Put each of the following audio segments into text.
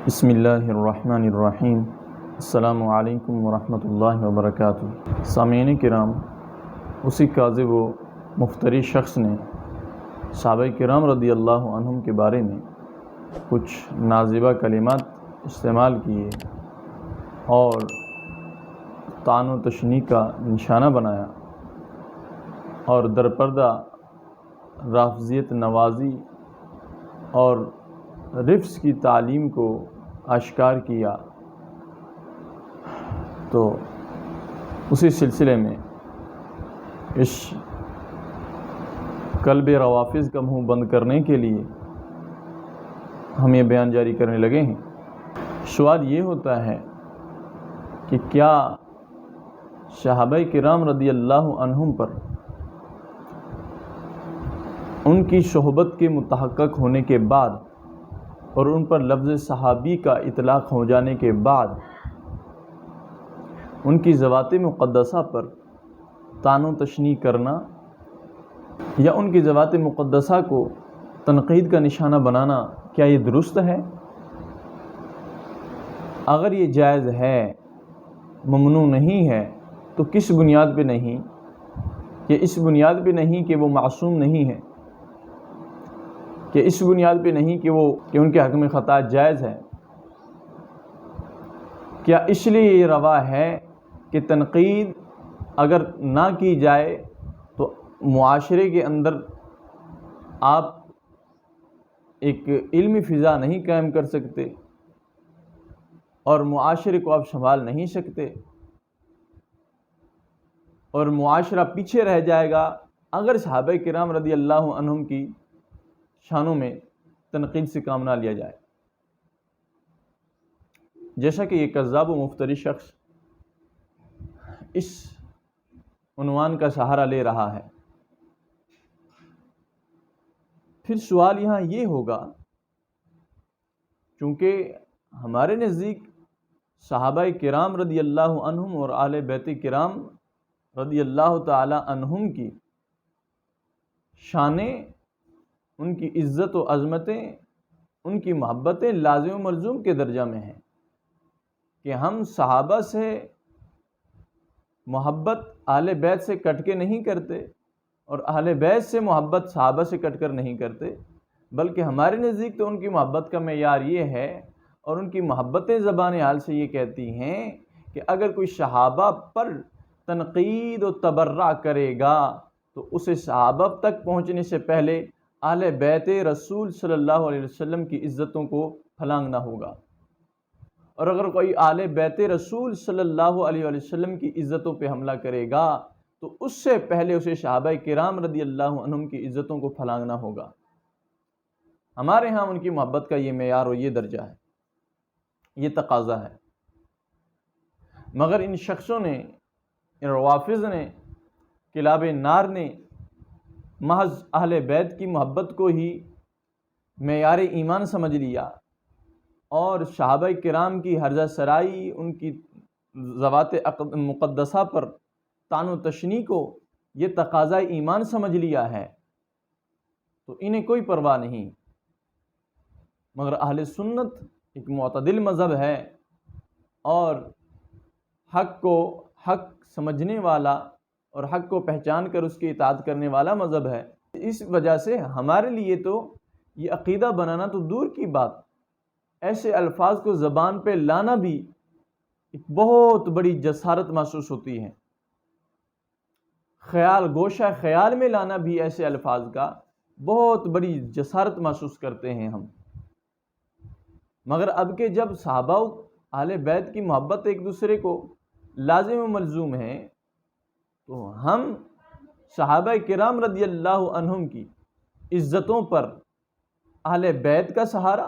بسم اللہ الرحمن الرحیم۔ السلام علیکم ورحمۃ اللہ وبرکاتہ۔ سامعین کرام، اسی کاذب و مفتری شخص نے صحابہ کرام رضی اللہ عنہم کے بارے میں کچھ نازیبہ کلمات استعمال کیے اور طعن و تشنیع کا نشانہ بنایا اور درپردہ رافضیت نوازی اور رفض کی تعلیم کو آشکار کیا، تو اسی سلسلے میں اس قلب روافض کا منہ بند کرنے کے لیے ہم یہ بیان جاری کرنے لگے ہیں۔ سوال یہ ہوتا ہے کہ کیا صحابہ کرام رضی اللہ عنہم پر ان کی صحبت کے متحقق ہونے کے بعد اور ان پر لفظ صحابی کا اطلاق ہو جانے کے بعد ان کی ذوات مقدسہ پر طعن و تشنیع کرنا یا ان کی ذوات مقدسہ کو تنقید کا نشانہ بنانا، کیا یہ درست ہے؟ اگر یہ جائز ہے، ممنوع نہیں ہے، تو کس بنیاد پہ نہیں؟ کہ اس بنیاد پہ نہیں کہ وہ معصوم نہیں ہے، کہ اس بنیاد پہ نہیں کہ ان کے حق میں خطا جائز ہے؟ کیا اس لیے یہ روا ہے کہ تنقید اگر نہ کی جائے تو معاشرے کے اندر آپ ایک علمی فضا نہیں قائم کر سکتے اور معاشرے کو آپ سنبھال نہیں سکتے اور معاشرہ پیچھے رہ جائے گا اگر صحابہ کرام رضی اللہ عنہم کی شانوں میں تنقید سے کام نہ لیا جائے؟ جیسا کہ یہ کذاب و مفتری شخص اس عنوان کا سہارا لے رہا ہے، پھر سوال یہاں یہ ہوگا، چونکہ ہمارے نزدیک صحابہ کرام رضی اللہ عنہم اور اہل بیت کرام رضی اللہ تعالی عنہم کی شانیں، ان کی عزت و عظمتیں، ان کی محبتیں لازم و ملزوم کے درجہ میں ہیں کہ ہم صحابہ سے محبت اہل بیت سے کٹ کے نہیں کرتے اور اہل بیت سے محبت صحابہ سے کٹ کر نہیں کرتے، بلکہ ہمارے نزدیک تو ان کی محبت کا معیار یہ ہے اور ان کی محبتیں زبان حال سے یہ کہتی ہیں کہ اگر کوئی صحابہ پر تنقید و تبرع کرے گا تو اسے صحابہ تک پہنچنے سے پہلے اہل بیت رسول صلی اللہ علیہ وسلم کی عزتوں کو پھلانگنا ہوگا، اور اگر کوئی اہل بیت رسول صلی اللہ علیہ وسلم کی عزتوں پہ حملہ کرے گا تو اس سے پہلے اسے صحابہ کرام رضی اللہ عنہم کی عزتوں کو پھلانگنا ہوگا۔ ہمارے ہاں ان کی محبت کا یہ معیار اور یہ درجہ ہے، یہ تقاضا ہے، مگر ان شخصوں نے، ان روافض نے، کلاب نار نے محض اہل بیت کی محبت کو ہی معیار ایمان سمجھ لیا اور صحابہ کرام کی ہرزہ سرائی، ان کی ذوات مقدسہ پر طعن و تشنیع کو یہ تقاضا ایمان سمجھ لیا ہے، تو انہیں کوئی پرواہ نہیں۔ مگر اہل سنت ایک معتدل مذہب ہے اور حق کو حق سمجھنے والا اور حق کو پہچان کر اس کی اطاعت کرنے والا مذہب ہے۔ اس وجہ سے ہمارے لیے تو یہ عقیدہ بنانا تو دور کی بات، ایسے الفاظ کو زبان پہ لانا بھی ایک بہت بڑی جسارت محسوس ہوتی ہے، گوشہ خیال میں لانا بھی ایسے الفاظ کا بہت بڑی جسارت محسوس کرتے ہیں ہم۔ مگر اب کہ جب صحابہ اہل بیت کی محبت ایک دوسرے کو لازم و ملزوم ہے، تو ہم صحابہ کرام رضی اللہ عنہم کی عزتوں پر اہل بیت کا سہارا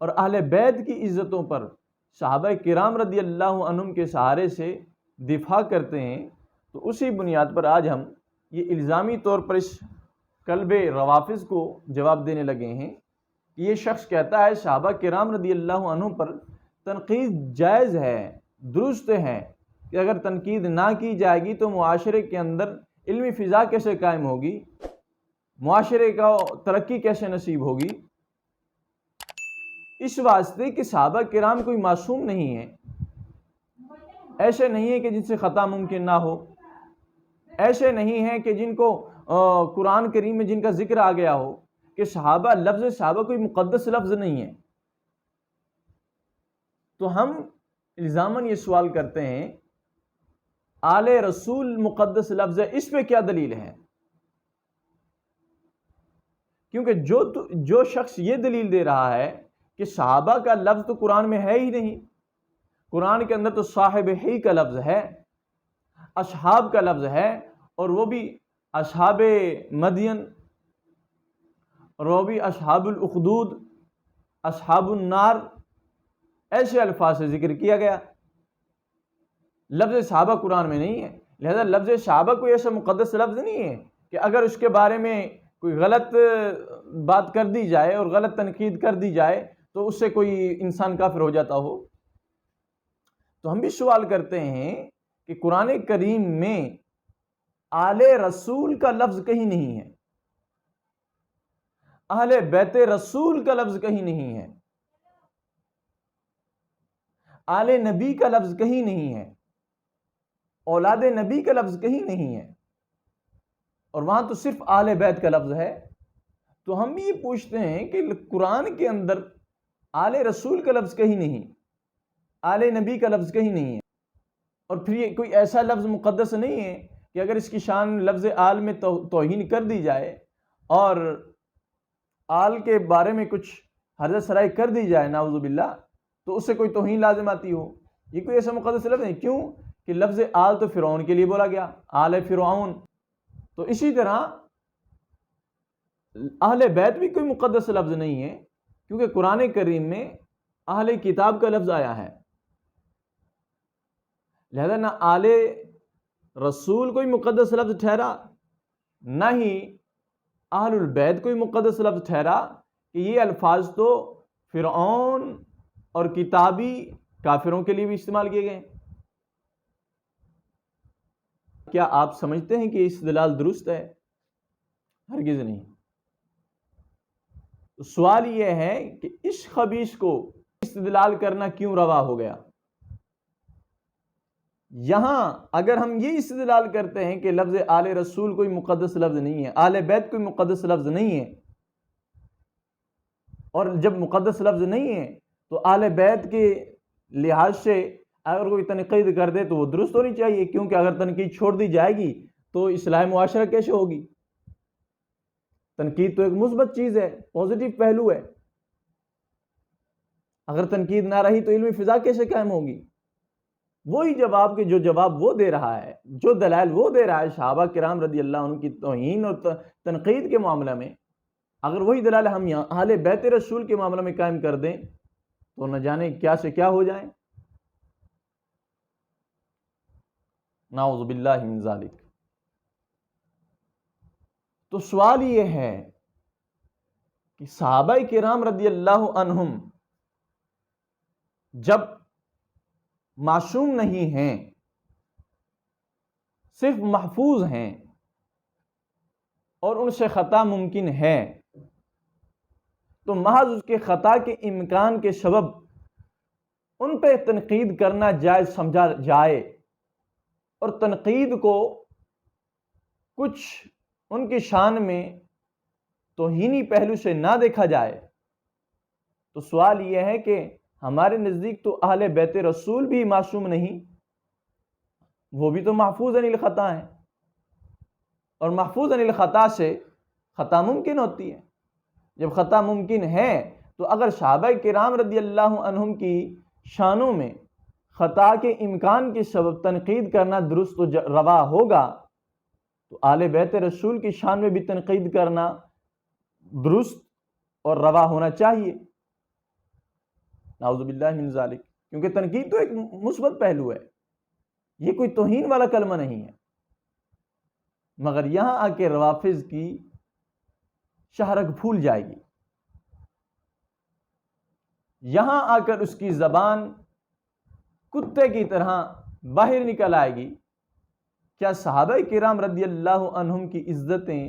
اور اہل بیت کی عزتوں پر صحابہ کرام رضی اللہ عنہم کے سہارے سے دفاع کرتے ہیں، تو اسی بنیاد پر آج ہم یہ الزامی طور پر اس قلب روافض کو جواب دینے لگے ہیں کہ یہ شخص کہتا ہے صحابہ کرام رضی اللہ عنہم پر تنقید جائز ہے، درست ہے، کہ اگر تنقید نہ کی جائے گی تو معاشرے کے اندر علمی فضا کیسے قائم ہوگی، معاشرے کا ترقی کیسے نصیب ہوگی؟ اس واسطے کہ صحابہ کرام کوئی معصوم نہیں ہے، ایسے نہیں ہے کہ جن سے خطا ممکن نہ ہو، ایسے نہیں ہے کہ جن کو قرآن کریم میں جن کا ذکر آ گیا ہو کہ صحابہ، لفظ صحابہ کوئی مقدس لفظ نہیں ہے۔ تو ہم الزاماً یہ سوال کرتے ہیں آل رسول مقدس لفظ ہے، اس پہ کیا دلیل ہے؟ کیونکہ جو شخص یہ دلیل دے رہا ہے کہ صحابہ کا لفظ تو قرآن میں ہے ہی نہیں، قرآن کے اندر تو صاحب ہی کا لفظ ہے، اصحاب کا لفظ ہے، اور وہ بھی اصحاب مدین، اور وہ بھی اصحاب الاخدود، اصحاب النار، ایسے الفاظ سے ذکر کیا گیا۔ لفظ صحابہ قرآن میں نہیں ہے، لہذا لفظ صحابہ کوئی ایسا مقدس لفظ نہیں ہے کہ اگر اس کے بارے میں کوئی غلط بات کر دی جائے اور غلط تنقید کر دی جائے تو اس سے کوئی انسان کافر ہو جاتا ہو۔ تو ہم بھی سوال کرتے ہیں کہ قرآن کریم میں آل رسول کا لفظ کہیں نہیں ہے، اہل بیت رسول کا لفظ کہیں نہیں ہے، آل نبی کا لفظ کہیں نہیں ہے، اولاد نبی کا لفظ کہیں نہیں ہے، اور وہاں تو صرف آل بیت کا لفظ ہے۔ تو ہم بھی یہ پوچھتے ہیں کہ قرآن کے اندر آل رسول کا لفظ کہیں نہیں، آل نبی کا لفظ کہیں نہیں ہے، اور پھر یہ کوئی ایسا لفظ مقدس نہیں ہے کہ اگر اس کی شان لفظ آل میں توہین کر دی جائے اور آل کے بارے میں کچھ حرض سرائی کر دی جائے نعوذ باللہ تو اس سے کوئی توہین لازم آتی ہو۔ یہ کوئی ایسا مقدس لفظ نہیں، کیوں کہ لفظ آل تو فرعون کے لیے بولا گیا، آل فرعون۔ تو اسی طرح اہل بیت بھی کوئی مقدس لفظ نہیں ہے، کیونکہ قرآن کریم میں اہل کتاب کا لفظ آیا ہے، لہذا نہ آل رسول کوئی مقدس لفظ ٹھہرا، نہ ہی اہل البیت کوئی مقدس لفظ ٹھہرا، کہ یہ الفاظ تو فرعون اور کتابی کافروں کے لیے بھی استعمال کیے گئے۔ کیا آپ سمجھتے ہیں کہ یہ استدلال درست ہے؟ ہرگز نہیں۔ سوال یہ ہے کہ اس خبیث کو استدلال کرنا کیوں روا ہو گیا؟ یہاں اگر ہم یہ استدلال کرتے ہیں کہ لفظ آل رسول کوئی مقدس لفظ نہیں ہے، آل بیت کوئی مقدس لفظ نہیں ہے، اور جب مقدس لفظ نہیں ہے تو آل بیت کے لحاظ سے اگر کوئی تنقید کر دے تو وہ درست ہونی چاہیے، کیونکہ اگر تنقید چھوڑ دی جائے گی تو اصلاح معاشرہ کیسے ہوگی؟ تنقید تو ایک مثبت چیز ہے، پازیٹیو پہلو ہے، اگر تنقید نہ رہی تو علمی فضا کیسے قائم ہوگی؟ وہی جواب کہ جو جواب وہ دے رہا ہے، جو دلائل وہ دے رہا ہے صحابہ کرام رضی اللہ عنہ کی توہین اور تنقید کے معاملہ میں، اگر وہی دلائل ہم یہاں اہل بیت رسول کے معاملہ میں قائم کر دیں تو نہ جانے کیا سے کیا ہو جائیں، نعوذ باللہ من ذالک۔ تو سوال یہ ہے کہ صحابہ کرام رضی اللہ عنہم جب معصوم نہیں ہیں، صرف محفوظ ہیں اور ان سے خطا ممکن ہے، تو محض اس کے خطا کے امکان کے سبب ان پہ تنقید کرنا جائز سمجھا جائے اور تنقید کو کچھ ان کی شان میں توہینی پہلو سے نہ دیکھا جائے، تو سوال یہ ہے کہ ہمارے نزدیک تو اہل بیت رسول بھی معصوم نہیں، وہ بھی تو محفوظ عن الخطا ہیں، اور محفوظ عن الخطا سے خطا ممکن ہوتی ہے۔ جب خطا ممکن ہے تو اگر صحابہ کرام رضی اللہ عنہم کی شانوں میں خطا کے امکان کے سبب تنقید کرنا درست و روا ہوگا تو آل بیت رسول کی شان میں بھی تنقید کرنا درست اور روا ہونا چاہیے، نعوذ باللہ من ذالک، کیونکہ تنقید تو ایک مثبت پہلو ہے، یہ کوئی توہین والا کلمہ نہیں ہے۔ مگر یہاں آ کے روافض کی شہرک پھول جائے گی، یہاں آ کر اس کی زبان کتے کی طرح باہر نکل آئے گی۔ کیا صحابہ کرام رضی اللہ عنہم کی عزتیں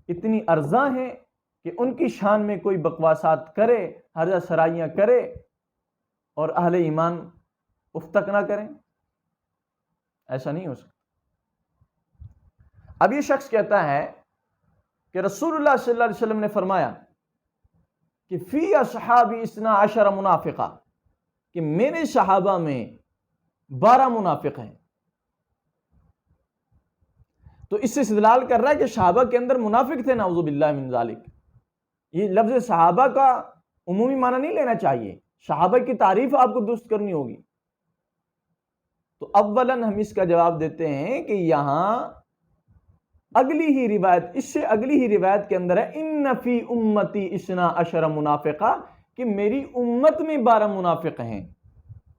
اتنی ارزاں ہیں کہ ان کی شان میں کوئی بکواسات کرے، ہرجہ سرائیاں کرے اور اہل ایمان اف تک نہ کریں؟ ایسا نہیں ہو سکتا۔ اب یہ شخص کہتا ہے کہ رسول اللہ صلی اللہ علیہ وسلم نے فرمایا کہ فی اصحابی 12 منافقہ، کہ میرے صحابہ میں 12 منافق ہیں۔ تو اس سے استدلال کر رہا ہے کہ صحابہ کے اندر منافق تھے، نعوذ باللہ من ذالک۔ یہ لفظ صحابہ کا عمومی معنی نہیں لینا چاہیے، صحابہ کی تعریف آپ کو درست کرنی ہوگی۔ تو اولاً ہم اس کا جواب دیتے ہیں کہ یہاں اگلی ہی روایت، اس سے اگلی ہی روایت کے اندر ہے ان فی امتی 12 منافقہ، کہ میری امت میں 12 منافق ہیں،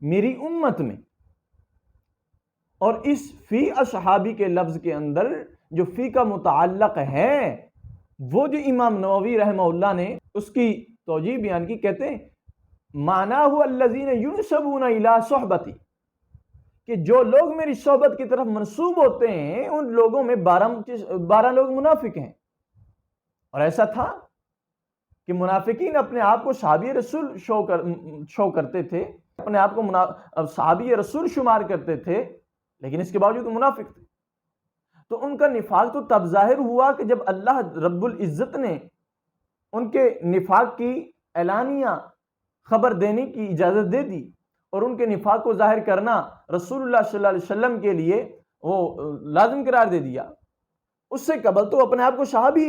میری امت میں۔ اور اس فی اصحابی کے لفظ کے اندر جو فی کا متعلق ہے، وہ جو امام نووی رحمہ اللہ نے اس کی توجیہ بیان کی، کہتے ہیں معناہ الذین ینسبون الی صحبتی، کہ جو لوگ میری صحبت کی طرف منسوب ہوتے ہیں ان لوگوں میں 12 لوگ منافق ہیں۔ اور ایسا تھا کہ منافقین اپنے آپ کو صحابی رسول شو کرتے تھے، اپنے آپ کو صحابی رسول شمار کرتے تھے، لیکن اس کے باوجود منافق تھے۔ تو ان کا نفاق تو تب ظاہر ہوا کہ جب اللہ رب العزت نے ان کے نفاق کی اعلانیہ خبر دینے کی اجازت دے دی، اور ان کے نفاق کو ظاہر کرنا رسول اللہ صلی اللہ علیہ وسلم کے لیے وہ لازم قرار دے دیا۔ اس سے قبل تو اپنے آپ کو صحابی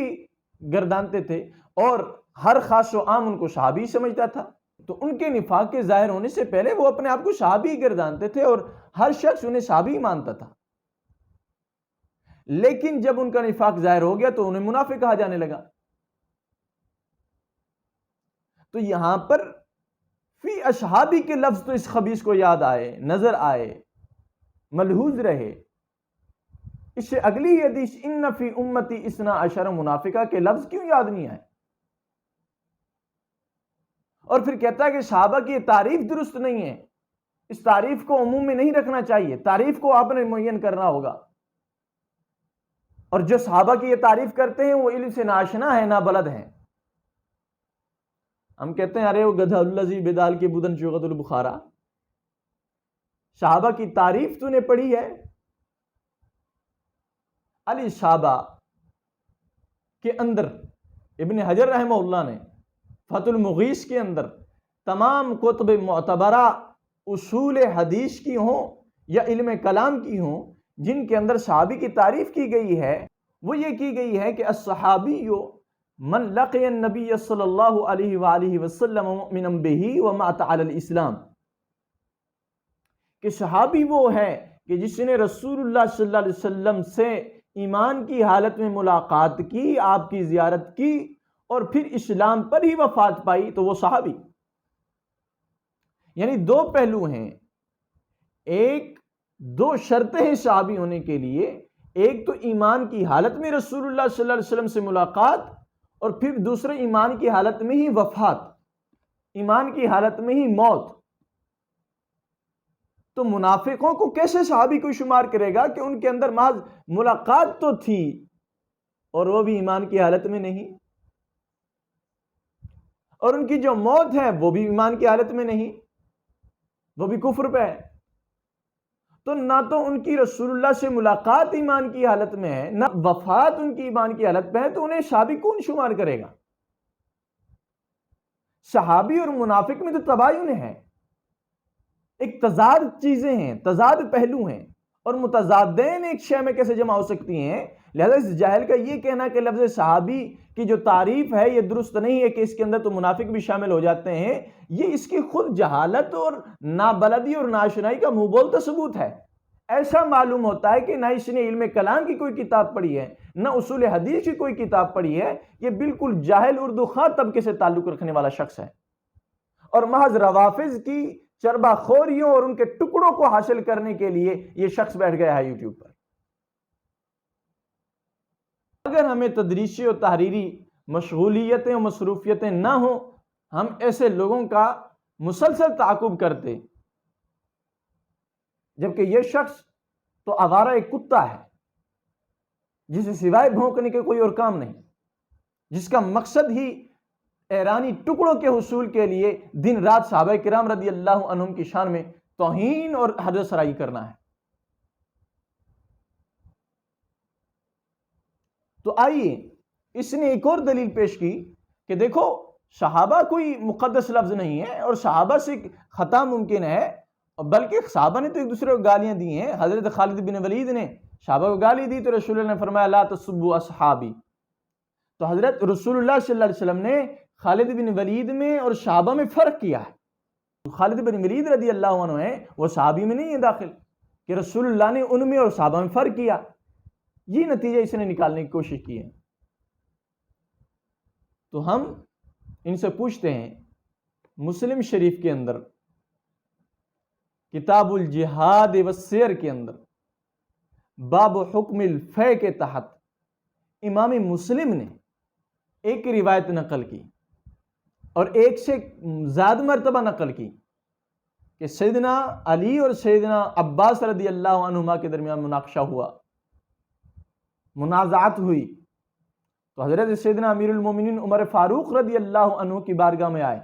گردانتے تھے، اور ہر خاص و عام ان کو صحابی سمجھتا تھا۔ تو ان کے نفاق کے ظاہر ہونے سے پہلے وہ اپنے آپ کو صحابی گردانتے تھے، اور ہر شخص انہیں صحابی مانتا تھا۔ لیکن جب ان کا نفاق ظاہر ہو گیا تو انہیں منافق کہا جانے لگا۔ تو یہاں پر فی اصحابی کے لفظ تو اس خبیث کو یاد آئے، نظر آئے، ملحوظ رہے۔ اس سے اگلی حدیث ان فی امتی 12 منافقہ کے لفظ کیوں یاد نہیں آئے؟ اور پھر کہتا ہے کہ صحابہ کی یہ تعریف درست نہیں ہے، اس تعریف کو عموم میں نہیں رکھنا چاہیے، تعریف کو آپ نے معین کرنا ہوگا۔ اور جو صحابہ کی یہ تعریف کرتے ہیں وہ علم سے ناشنا ہے، نابلد ہیں۔ ہم کہتے ہیں ارے وہ گدھا الذی بدال کی بدن شغت البخارا، صحابہ کی تعریف تو نے پڑھی ہے؟ علی صحابہ کے اندر ابن حجر رحمہ اللہ نے فتح المغیث کے اندر تمام کتب معتبرہ اصول حدیث کی ہوں یا علم کلام کی ہوں جن کے اندر صحابی کی تعریف کی گئی ہے، وہ یہ کی گئی ہے کہ الصحابی من لقی النبی صلی اللہ علیہ وآلہ وسلم مؤمنا بہ ومات علی الاسلام، کہ صحابی وہ ہے کہ جس نے رسول اللہ صلی اللہ علیہ وسلم سے ایمان کی حالت میں ملاقات کی، آپ کی زیارت کی، اور پھر اسلام پر ہی وفات پائی، تو وہ صحابی۔ یعنی دو پہلو ہیں، دو شرطیں ہیں صحابی ہونے کے لیے، ایک تو ایمان کی حالت میں رسول اللہ صلی اللہ علیہ وسلم سے ملاقات، اور پھر دوسرے ایمان کی حالت میں ہی وفات، ایمان کی حالت میں ہی موت۔ تو منافقوں کو کیسے صحابی کو شمار کرے گا کہ ان کے اندر محض ملاقات تو تھی اور وہ بھی ایمان کی حالت میں نہیں، اور ان کی جو موت ہے وہ بھی ایمان کی حالت میں نہیں، وہ بھی کفر پہ ہے۔ تو نہ تو ان کی رسول اللہ سے ملاقات ایمان کی حالت میں ہے، نہ وفات ان کی ایمان کی حالت پہ ہے، تو انہیں صحابی کون شمار کرے گا؟ صحابی اور منافق میں تو تباین ہے، ایک تضاد چیزیں ہیں، تضاد پہلو ہیں، اور متضادین ایک شے میں کیسے جمع ہو سکتی ہیں؟ لہذا اس جاہل کا یہ کہنا کہ لفظ صحابی کی جو تعریف ہے یہ درست نہیں ہے کہ اس کے اندر تو منافق بھی شامل ہو جاتے ہیں، یہ اس کی خود جہالت اور نابلدی اور ناشنائی کا منہ بولتا ثبوت ہے۔ ایسا معلوم ہوتا ہے کہ نہ اس نے علم کلام کی کوئی کتاب پڑھی ہے، نہ اصول حدیث کی کوئی کتاب پڑھی ہے، یہ بالکل جاہل اردو خواہ طبقے سے تعلق رکھنے والا شخص ہے، اور محض روافظ کی چربا خوریوں اور ان کے ٹکڑوں کو حاصل کرنے کے لیے یہ شخص بیٹھ گیا ہے یوٹیوب پر۔ اگر ہمیں تدریسی اور تحریری مشغولیتیں اور مصروفیتیں نہ ہوں، ہم ایسے لوگوں کا مسلسل تعاقب کرتے، جبکہ یہ شخص تو آوارہ ایک کتا ہے جسے سوائے بھونکنے کے کوئی اور کام نہیں۔ جس کا مقصد ہی ایرانی ٹکڑوں کے حصول کے لیے دن رات صحابہ کرام رضی اللہ عنہم کی شان میں توہین اور حد سرائی کرنا ہے۔ تو آئیے اس نے ایک اور دلیل پیش کی کہ دیکھو صحابہ کوئی مقدس لفظ نہیں ہے اور صحابہ سے خطا ممکن ہے، بلکہ صحابہ نے تو ایک دوسرے کو گالیاں دی ہیں۔ حضرت خالد بن ولید نے صحابہ کو گالی دی تو رسول اللہ نے فرمایا لا تسبوا اصحابی۔ تو حضرت رسول اللہ صلی اللہ علیہ وسلم نے خالد بن ولید میں اور صحابہ میں فرق کیا ہے۔ خالد بن ولید رضی اللہ عنہ ہیں، وہ صحابی میں نہیں ہے داخل، کہ رسول اللہ نے ان میں اور صحابہ میں فرق کیا۔ یہ نتیجہ اس نے نکالنے کی کوشش کی ہے۔ تو ہم ان سے پوچھتے ہیں، مسلم شریف کے اندر کتاب الجہاد والسیر کے اندر باب حکم الفے کے تحت امام مسلم نے ایک روایت نقل کی اور ایک سے زیادہ مرتبہ نقل کی کہ سیدنا علی اور سیدنا عباس رضی اللہ عنہما کے درمیان مناقشہ ہوا، منازعات ہوئی، تو حضرت سیدنا امیر المومنین عمر فاروق رضی اللہ عنہ کی بارگاہ میں آئے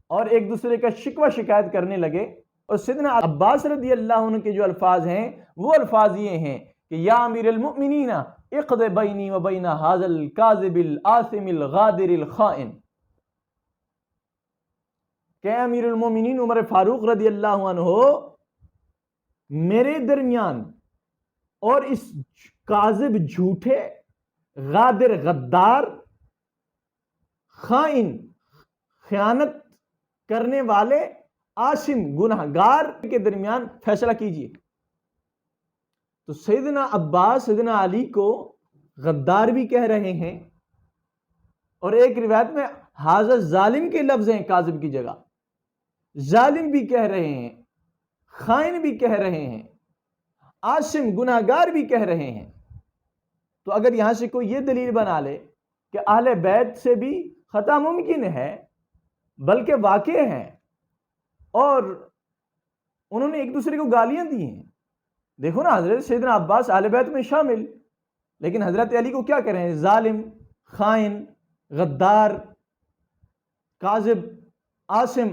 اور ایک دوسرے کا شکوہ شکایت کرنے لگے، اور سیدنا عباس رضی اللہ عنہ کے جو الفاظ ہیں وہ الفاظ یہ ہیں کہ یا امیر المؤمنین اقض بینی و بین ھذا الکاذب الآثم الغادر الخائن، کہ امیر المومنین عمر فاروق رضی اللہ عنہ میرے درمیان اور اس کاذب جھوٹے غادر غدار خائن خیانت کرنے والے آثم گنہگار کے درمیان فیصلہ کیجیے۔ تو سیدنا عباس سیدنا علی کو غدار بھی کہہ رہے ہیں، اور ایک روایت میں ھذا ظالم کے لفظ ہیں کاذب کی جگہ، ظالم بھی کہہ رہے ہیں، خائن بھی کہہ رہے ہیں، آثم گنہگار بھی کہہ رہے ہیں۔ تو اگر یہاں سے کوئی یہ دلیل بنا لے کہ اہل بیت سے بھی خطا ممکن ہے بلکہ واقع ہے اور انہوں نے ایک دوسرے کو گالیاں دی ہیں، دیکھو نا حضرت سیدنا عباس اہل بیت میں شامل، لیکن حضرت علی کو کیا کہہ رہے ہیں؟ ظالم، خائن، غدار، کاذب، آثم۔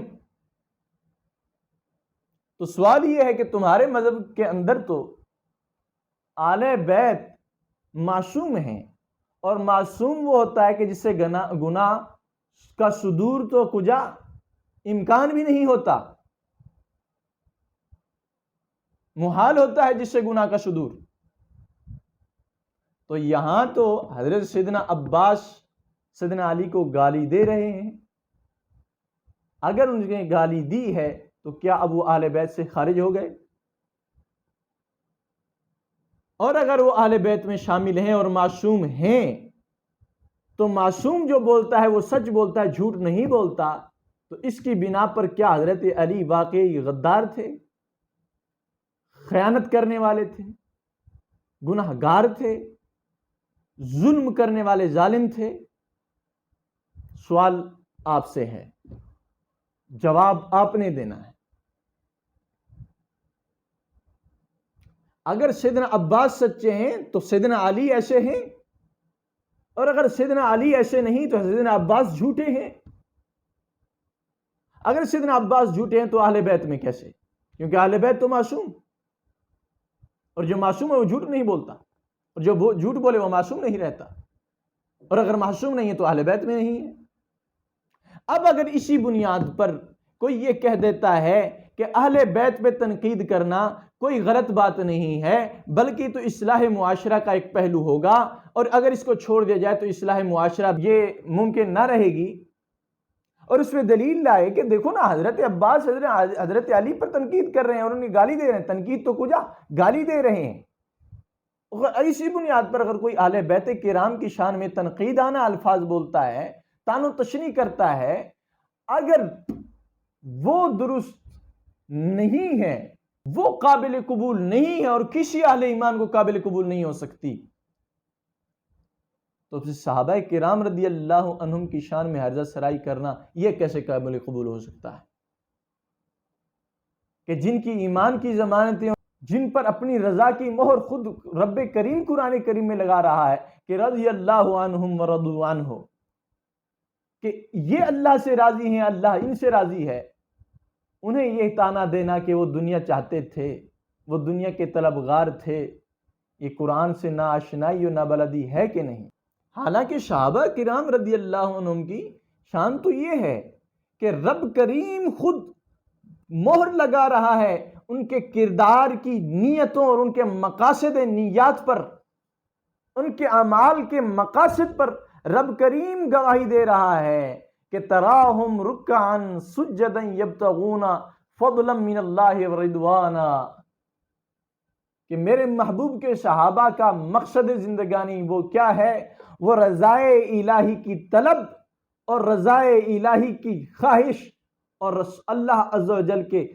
تو سوال یہ ہے کہ تمہارے مذہب کے اندر تو اہل بیت معصوم ہیں، اور معصوم وہ ہوتا ہے کہ جس سے گناہ کا صدور تو کجا امکان بھی نہیں ہوتا، محال ہوتا ہے جس سے گناہ کا صدور۔ تو یہاں تو حضرت سیدنا عباس سیدنا علی کو گالی دے رہے ہیں، اگر ان نے گالی دی ہے تو کیا اب وہ اہل بیت سے خارج ہو گئے؟ اور اگر وہ اہل بیت میں شامل ہیں اور معصوم ہیں تو معصوم جو بولتا ہے وہ سچ بولتا ہے، جھوٹ نہیں بولتا، تو اس کی بنا پر کیا حضرت علی واقعی غدار تھے، خیانت کرنے والے تھے، گنہگار تھے، ظلم کرنے والے ظالم تھے؟ سوال آپ سے ہے، جواب آپ نے دینا ہے۔ اگر سیدنا عباس سچے ہیں تو سیدنا علی ایسے ہیں، اور اگر سیدنا علی ایسے نہیں تو سیدنا عباس جھوٹے ہیں۔ اگر سیدنا عباس جھوٹے ہیں تو اہل بیت میں کیسے؟ کیونکہ اہل بیت تو معصوم، اور جو معصوم ہے وہ جھوٹ نہیں بولتا، اور جو جھوٹ بولے وہ معصوم نہیں رہتا، اور اگر معصوم نہیں ہے تو اہل بیت میں نہیں ہے۔ اب اگر اسی بنیاد پر کوئی یہ کہہ دیتا ہے کہ اہل بیت پہ تنقید کرنا کوئی غلط بات نہیں ہے بلکہ تو اصلاح معاشرہ کا ایک پہلو ہوگا، اور اگر اس کو چھوڑ دیا جائے تو اصلاح معاشرہ یہ ممکن نہ رہے گی، اور اس میں دلیل لائے کہ دیکھو نا حضرت عباس حضرت علی پر تنقید کر رہے ہیں اور انہیں گالی دے رہے ہیں، تنقید تو کجا گالی دے رہے ہیں۔ اسی بنیاد پر اگر کوئی اہل بیت کرام کی شان میں تنقیدانہ الفاظ بولتا ہے، تان و تشنیع کرتا ہے، اگر وہ درست نہیں ہے، وہ قابل قبول نہیں ہے اور کسی اہل ایمان کو قابل قبول نہیں ہو سکتی، تو پھر صحابہ کرام رضی اللہ عنہم کی شان میں ہرزہ سرائی کرنا یہ کیسے قابل قبول ہو سکتا ہے؟ کہ جن کی ایمان کی ضمانتیں جن پر اپنی رضا کی مہر خود رب کریم قرآن کریم میں لگا رہا ہے کہ رضی اللہ عنہم ورضوا عنہ، کہ یہ اللہ سے راضی ہیں، اللہ ان سے راضی ہے، انہیں یہ تانا دینا کہ وہ دنیا چاہتے تھے، وہ دنیا کے طلبگار تھے، یہ قرآن سے نہ آشنائی و نہ بلدی ہے کہ نہیں؟ حالانکہ صحابہ کرام رضی اللہ عنہم کی شان تو یہ ہے کہ رب کریم خود مہر لگا رہا ہے ان کے کردار کی نیتوں اور ان کے مقاصد نیات پر، ان کے اعمال کے مقاصد پر رب کریم گواہی دے رہا ہے کہ تراہم رکعا سجدا یبتغون فضلا من اللہ ورضوانا، کہ میرے محبوب کے صحابہ کا مقصد زندگانی وہ کیا ہے؟ وہ رضائے الہی کی طلب اور رضائے الہی کی خواہش اور اللہ عز و جل کے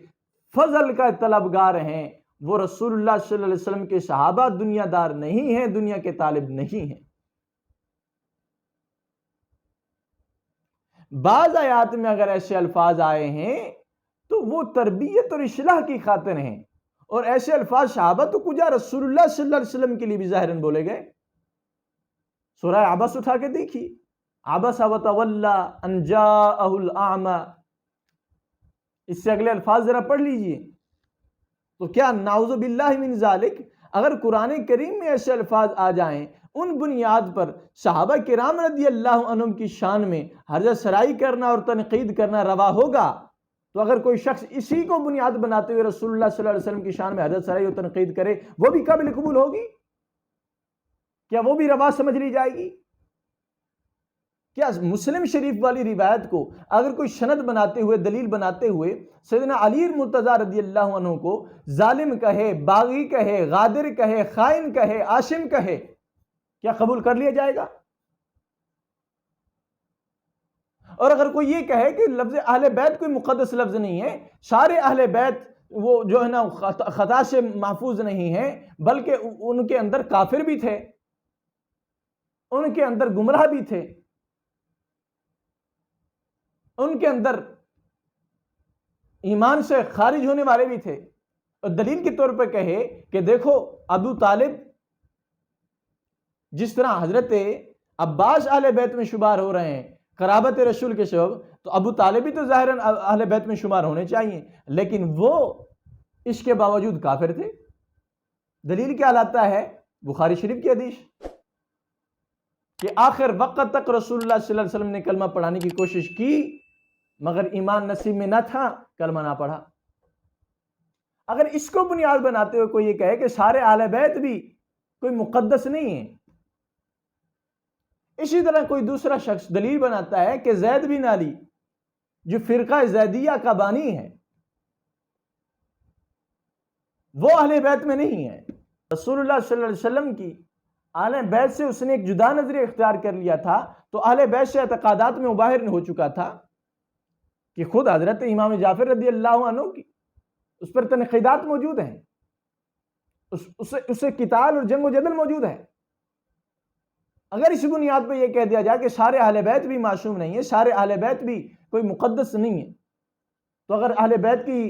فضل کا طلبگار ہیں۔ وہ رسول اللہ صلی اللہ علیہ وسلم کے صحابہ دنیا دار نہیں ہیں، دنیا کے طالب نہیں ہیں۔ بعض آیات میں اگر ایسے الفاظ آئے ہیں تو وہ تربیت اور اصلاح کی خاطر ہیں، اور ایسے الفاظ صحابہ تو کجا رسول اللہ صلی اللہ علیہ وسلم کے لیے بھی ظاہراً بولے گئے۔ سورہ عبس اٹھا کے دیکھیے، عبس وتولی ان جاءہ الاعمی، اس سے اگلے الفاظ ذرا پڑھ لیجئے۔ تو کیا نعوذ باللہ من ذالک، اگر قرآن کریم میں ایسے الفاظ آ جائیں ان بنیاد پر صحابہ کرام رضی اللہ عنہم کی شان میں حرجہ سرائی کرنا اور تنقید کرنا روا ہوگا، تو اگر کوئی شخص اسی کو بنیاد بناتے ہوئے رسول اللہ صلی اللہ علیہ وسلم کی شان میں حرجہ سرائی اور تنقید کرے، وہ بھی قابل قبول ہوگی؟ کیا وہ بھی روا سمجھ لی جائے گی؟ کیا مسلم شریف والی روایت کو اگر کوئی سند بناتے ہوئے، دلیل بناتے ہوئے سیدنا علی مرتضیٰ رضی اللہ عنہ کو ظالم کہے، باغی کہے، غادر کہے، خائن کہے، عاشم کہے، کیا قبول کر لیا جائے گا؟ اور اگر کوئی یہ کہے کہ لفظ اہل بیت کوئی مقدس لفظ نہیں ہے، سارے اہل بیت وہ جو ہے نا خطا سے محفوظ نہیں ہیں، بلکہ ان کے اندر کافر بھی تھے، ان کے اندر گمراہ بھی تھے، ان کے اندر ایمان سے خارج ہونے والے بھی تھے، اور دلیل کے طور پہ کہے کہ دیکھو ابو طالب جس طرح حضرت عباس اہل بیت میں شمار ہو رہے ہیں قرابت رسول کے سبب، تو ابو طالب بھی تو ظاہراً اہل بیت میں شمار ہونے چاہیے، لیکن وہ اس کے باوجود کافر تھے۔ دلیل کیا لاتا ہے؟ بخاری شریف کی حدیث کہ آخر وقت تک رسول اللہ صلی اللہ علیہ وسلم نے کلمہ پڑھانے کی کوشش کی، مگر ایمان نصیب میں نہ تھا، کلمہ نہ پڑھا۔ اگر اس کو بنیاد بناتے ہوئے کوئی یہ کہے کہ سارے اہل بیت بھی کوئی مقدس نہیں ہے، اسی طرح کوئی دوسرا شخص دلیل بناتا ہے کہ زید بن علی جو فرقہ زیدیہ کا بانی ہے وہ اہل بیت میں نہیں ہے، رسول اللہ صلی اللہ علیہ وسلم کی اہل بیت سے اس نے ایک جدا نظریہ اختیار کر لیا تھا، تو اہل بیت سے اعتقادات میں مباہر ہو چکا تھا کہ خود حضرت امام جعفر رضی اللہ عنہ کی اس پر تنقیدات موجود ہیں، اس سے قتال اور جنگ و جدل موجود ہے۔ اگر اس بنیاد پہ یہ کہہ دیا جائے کہ سارے اہل بیت بھی معصوم نہیں ہے، سارے اہل بیت بھی کوئی مقدس نہیں ہے، تو اگر اہل بیت کی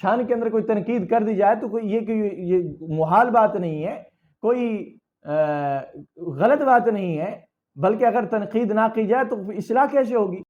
شان کے اندر کوئی تنقید کر دی جائے تو کوئی یہ محال بات نہیں ہے، کوئی غلط بات نہیں ہے، بلکہ اگر تنقید نہ کی جائے تو اصلاح کیسے ہوگی؟